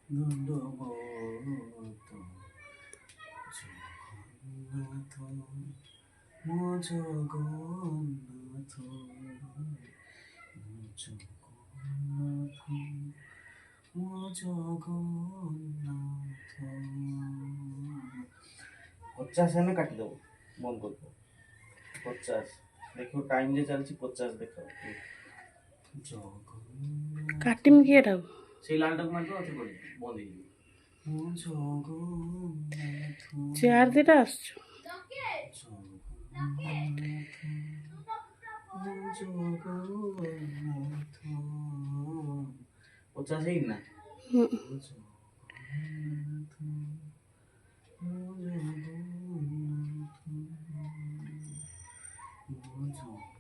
দণ্ডবত জগন্নাথ মো জগন্নাথ জগন্নাথ মো জগন্নাথ। 50 ଆମେ କାଟିଦେବୁ, ବନ୍ଦ କରିଦେବୁ। 50 ଦେଖିବ ଟାଇମ୍ ଯେ ଚାଲିଛି 50 ଦେଖ। ଜଗନ୍ନାଥ କାଟିମି କି ଏଟାକୁ? ସେଇ ଲାଲଟାକୁ ମାରିଦେବ, ଆଉ ଥରେ କରିଦେବ, ବନ୍ଦ ହେଇଯିବ। ମୋ ଜଗନ୍ନାଥ ଚେୟାର ଦିଟା ଆସୁଛୁ। ଜଗନ୍ନାଥ ମୋ ଜଗନ୍ନାଥ। 50 ହେଇନି ନା?